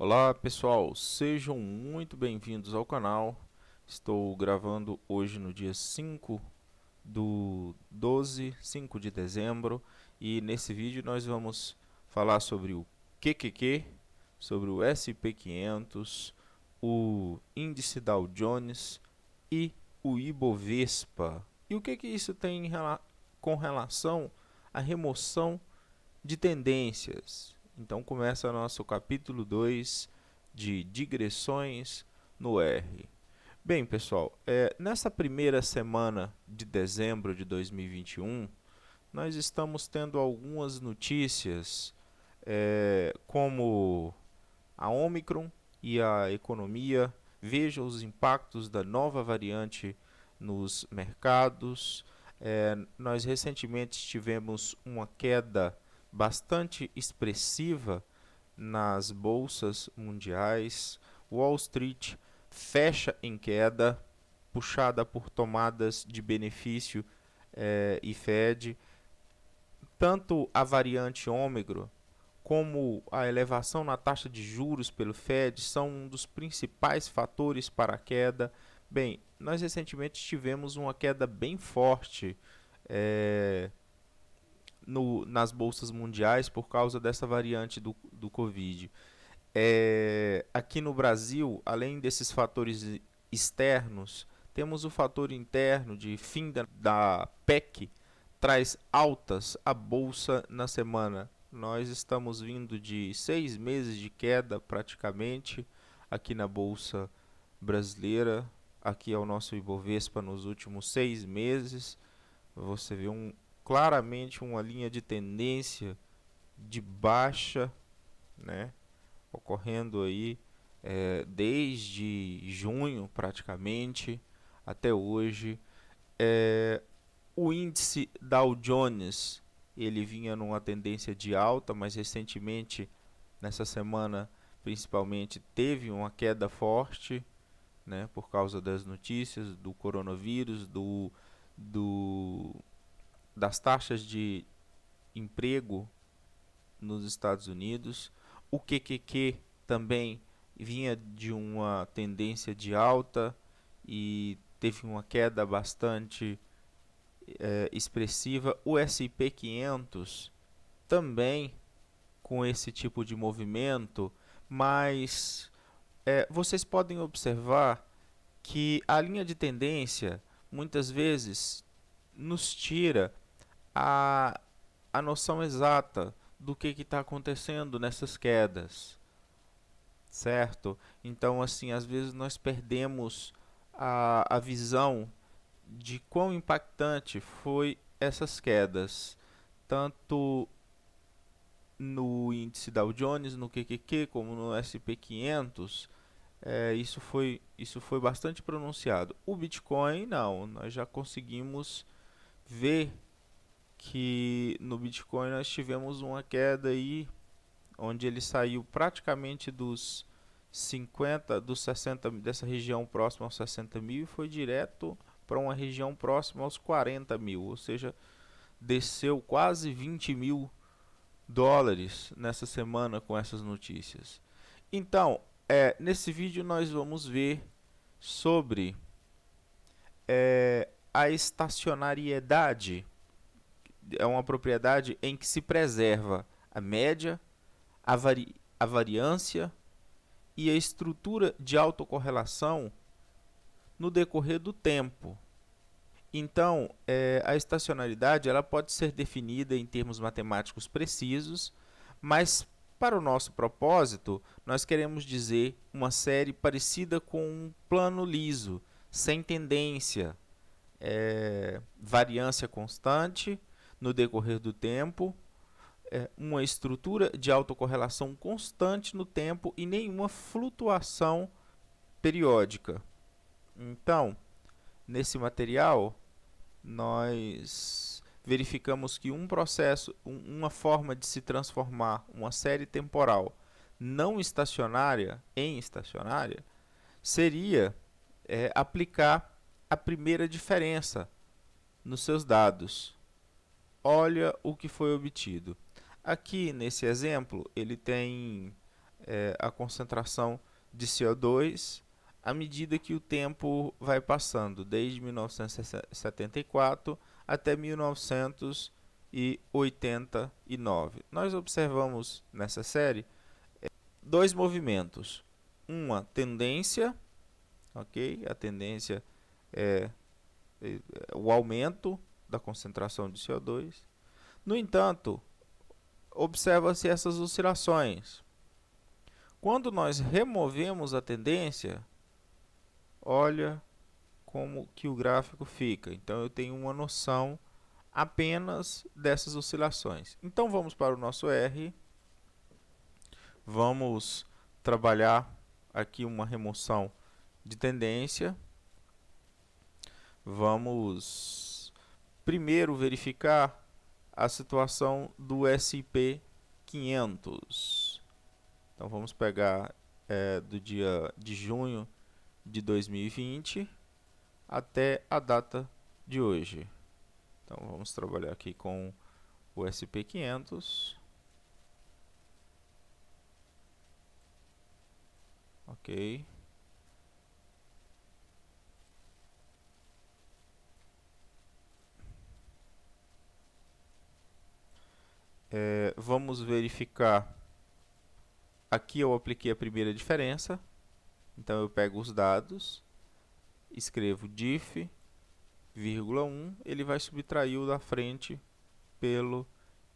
Olá pessoal, sejam muito bem-vindos ao canal. Estou gravando hoje no dia 5 de dezembro e nesse vídeo nós vamos falar sobre o QQQ, sobre o SP500, o índice Dow Jones e o Ibovespa. E o que isso tem com relação à remoção de tendências? Então começa nosso capítulo 2 de digressões no R. Bem, pessoal, nessa primeira semana de dezembro de 2021, nós estamos tendo algumas notícias, como a Omicron e a economia. Veja os impactos da nova variante nos mercados. Nós recentemente tivemos uma queda bastante expressiva nas bolsas mundiais. Wall Street fecha em queda, puxada por tomadas de benefício e Fed. Tanto a variante Ômicron como a elevação na taxa de juros pelo Fed são um dos principais fatores para a queda. Bem, nós recentemente tivemos uma queda bem forte nas bolsas mundiais por causa dessa variante do Covid. Aqui no Brasil, além desses fatores externos, temos o fator interno de fim da PEC, traz altas à bolsa na semana. Nós estamos vindo de 6 meses de queda praticamente aqui na bolsa brasileira. Aqui é o nosso Ibovespa nos últimos 6 meses. Você vê claramente uma linha de tendência de baixa, né, ocorrendo aí desde junho praticamente até hoje. O índice Dow Jones, ele vinha numa tendência de alta, mas recentemente, nessa semana principalmente, teve uma queda forte, né, por causa das notícias do coronavírus, das taxas de emprego nos Estados Unidos. O QQQ também vinha de uma tendência de alta e teve uma queda bastante expressiva. O SP500 também com esse tipo de movimento, mas vocês podem observar que a linha de tendência muitas vezes nos tira a noção exata do que está acontecendo nessas quedas, certo? Então, assim, às vezes nós perdemos a visão de quão impactante foi essas quedas, tanto no índice Dow Jones, no QQQ, como no SP500. Isso foi bastante pronunciado. O Bitcoin, não, nós já conseguimos ver que no Bitcoin nós tivemos uma queda aí, onde ele saiu praticamente dos 60, dessa região próxima aos 60 mil, e foi direto para uma região próxima aos 40 mil, ou seja, desceu quase 20 mil dólares nessa semana com essas notícias. Então, nesse vídeo nós vamos ver sobre a estacionariedade. É uma propriedade em que se preserva a média, a variância e a estrutura de autocorrelação no decorrer do tempo. Então, a estacionalidade ela pode ser definida em termos matemáticos precisos, mas para o nosso propósito, nós queremos dizer uma série parecida com um plano liso, sem tendência, variância constante no decorrer do tempo, uma estrutura de autocorrelação constante no tempo e nenhuma flutuação periódica. Então, nesse material, nós verificamos que um processo, uma forma de se transformar uma série temporal não estacionária em estacionária seria aplicar a primeira diferença nos seus dados. Olha o que foi obtido. Aqui nesse exemplo ele tem a concentração de CO2 à medida que o tempo vai passando, desde 1974 até 1989. Nós observamos nessa série dois movimentos. Uma tendência, ok? A tendência é o aumento da concentração de CO2. No entanto, observa-se essas oscilações. Quando nós removemos a tendência, olha como que o gráfico fica. Então eu tenho uma noção apenas dessas oscilações. Então vamos para o nosso R. Vamos trabalhar aqui uma remoção de tendência. Vamos primeiro verificar a situação do S&P 500. Então vamos pegar do dia de junho de 2020 até a data de hoje. Então vamos trabalhar aqui com o S&P 500. Ok. Vamos verificar. Aqui eu apliquei a primeira diferença. Então eu pego os dados, escrevo diff, vírgula 1, ele vai subtrair o da frente pelo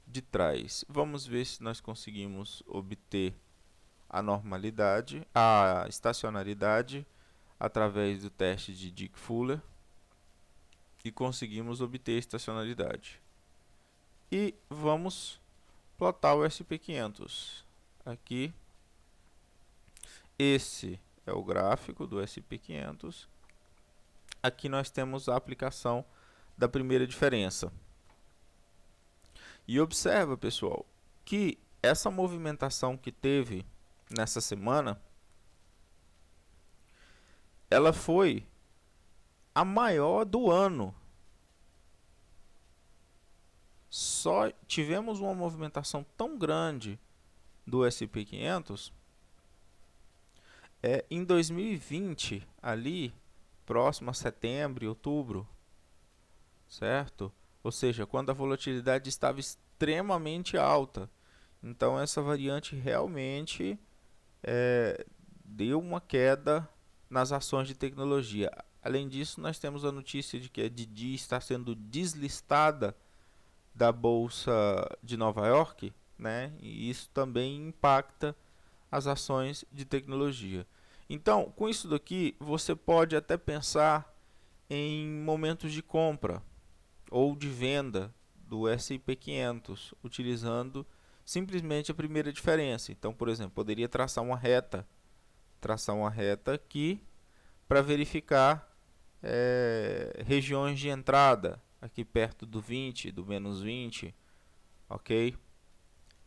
de trás. Vamos ver se nós conseguimos obter a normalidade, a estacionalidade através do teste de Dick-Fuller e conseguimos obter a estacionalidade. E vamos plotar o SP500. Aqui, esse é o gráfico do SP500. Aqui nós temos a aplicação da primeira diferença. E observa, pessoal, que essa movimentação que teve nessa semana, ela foi a maior do ano. Só tivemos uma movimentação tão grande do SP500 em 2020, ali próximo a setembro e outubro, certo? Ou seja, quando a volatilidade estava extremamente alta. Então essa variante realmente deu uma queda nas ações de tecnologia. Além disso, nós temos a notícia de que a Didi está sendo deslistada da Bolsa de Nova York, né? E isso também impacta as ações de tecnologia. Então, com isso daqui, você pode até pensar em momentos de compra ou de venda do S&P 500, utilizando simplesmente a primeira diferença. Então, por exemplo, poderia traçar uma reta aqui para verificar regiões de entrada, aqui perto do 20, do menos 20, ok?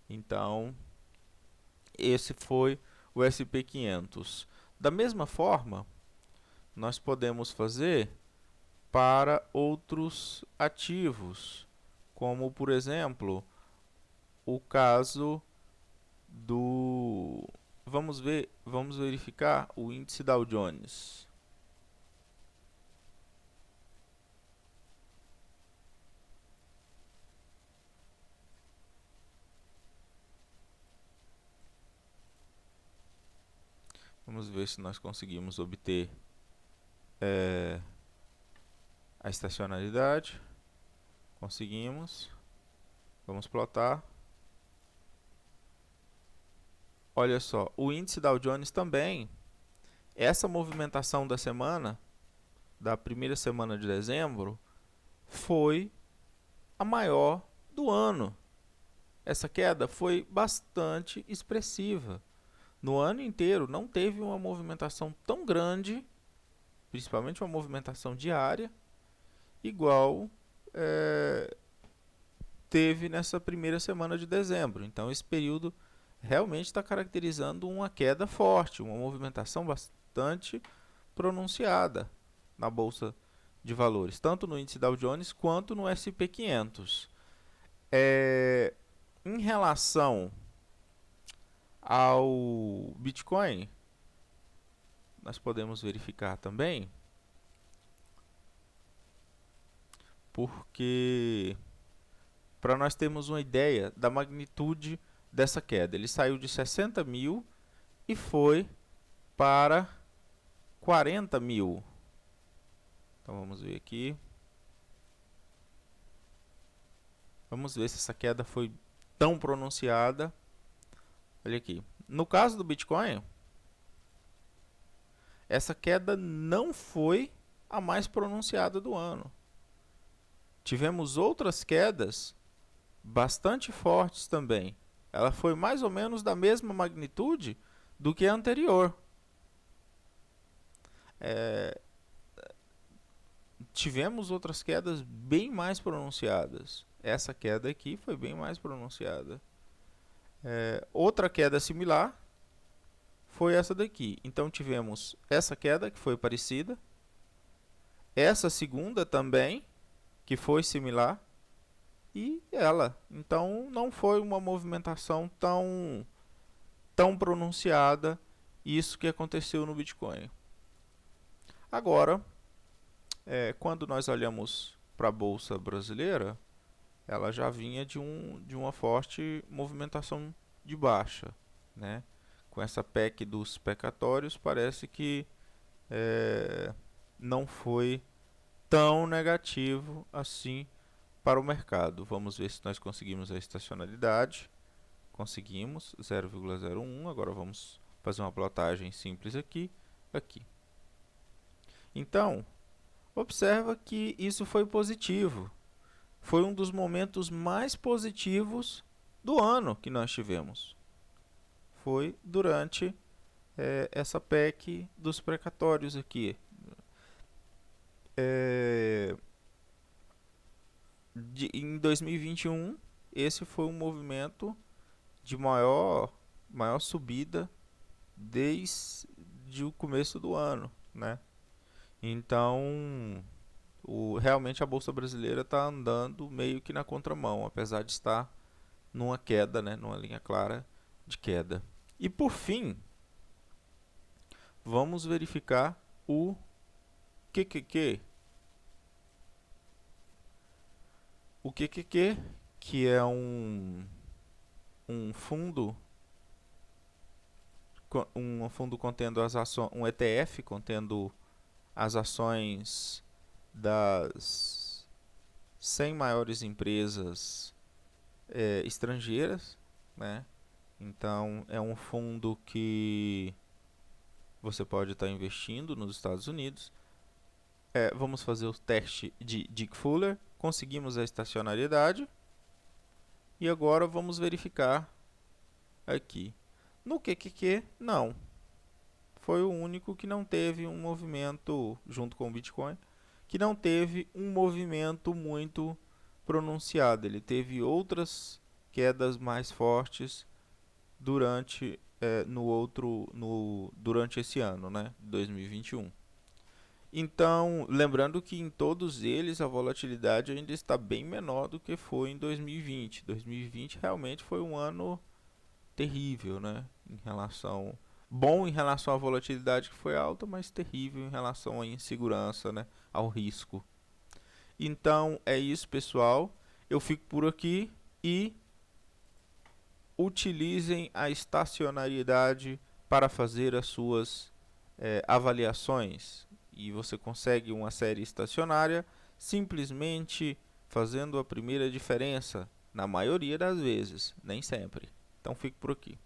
Então, esse foi o S&P 500. Da mesma forma, nós podemos fazer para outros ativos, como por exemplo, o caso do... Vamos verificar o índice Dow Jones. Vamos ver se nós conseguimos obter a estacionalidade. Conseguimos. Vamos plotar. Olha só, o índice Dow Jones também, essa movimentação da semana, da primeira semana de dezembro, foi a maior do ano. Essa queda foi bastante expressiva. No ano inteiro não teve uma movimentação tão grande, principalmente uma movimentação diária, igual teve nessa primeira semana de dezembro. Então esse período realmente está caracterizando uma queda forte, uma movimentação bastante pronunciada na Bolsa de Valores, tanto no índice Dow Jones quanto no S&P 500. Em relação ao Bitcoin, nós podemos verificar também, porque para nós termos uma ideia da magnitude dessa queda, ele saiu de 60 mil e foi para 40 mil. Então vamos ver aqui. Vamos ver se essa queda foi tão pronunciada. Olha aqui. No caso do Bitcoin, essa queda não foi a mais pronunciada do ano. Tivemos outras quedas bastante fortes também. Ela foi mais ou menos da mesma magnitude do que a anterior. Tivemos outras quedas bem mais pronunciadas. Essa queda aqui foi bem mais pronunciada. Outra queda similar foi essa daqui. Então tivemos essa queda que foi parecida, essa segunda também que foi similar e ela. Então não foi uma movimentação tão pronunciada isso que aconteceu no Bitcoin. Agora, quando nós olhamos para a Bolsa Brasileira, ela já vinha de uma forte movimentação de baixa, né? Com essa PEC dos precatórios, parece que não foi tão negativo assim para o mercado. Vamos ver se nós conseguimos a estacionalidade. Conseguimos, 0,01. Agora vamos fazer uma plotagem simples aqui. Então, observa que isso foi positivo. Foi um dos momentos mais positivos do ano que nós tivemos. Foi durante essa PEC dos precatórios aqui. Em 2021, esse foi um movimento de maior subida desde o começo do ano, né? Então, realmente a Bolsa Brasileira está andando meio que na contramão, apesar de estar numa queda, né? Numa linha clara de queda. E por fim, vamos verificar o QQQ. O QQQ, que é um fundo contendo as ações, um ETF contendo as ações das 100 maiores empresas estrangeiras, né? Então é um fundo que você pode estar investindo nos Estados Unidos. Vamos fazer o teste de Dick Fuller. Conseguimos a estacionariedade. E agora vamos verificar aqui. No QQQ, não. Foi o único que não teve um movimento, junto com o Bitcoin, que não teve um movimento muito pronunciado. Ele teve outras quedas mais fortes durante durante esse ano, né, 2021. Então, lembrando que em todos eles a volatilidade ainda está bem menor do que foi em 2020. 2020 realmente foi um ano terrível, né, bom em relação à volatilidade que foi alta, mas terrível em relação à insegurança, né, ao risco. Então é isso, pessoal. Eu fico por aqui e utilizem a estacionariedade para fazer as suas avaliações. E você consegue uma série estacionária simplesmente fazendo a primeira diferença, na maioria das vezes, nem sempre. Então fico por aqui.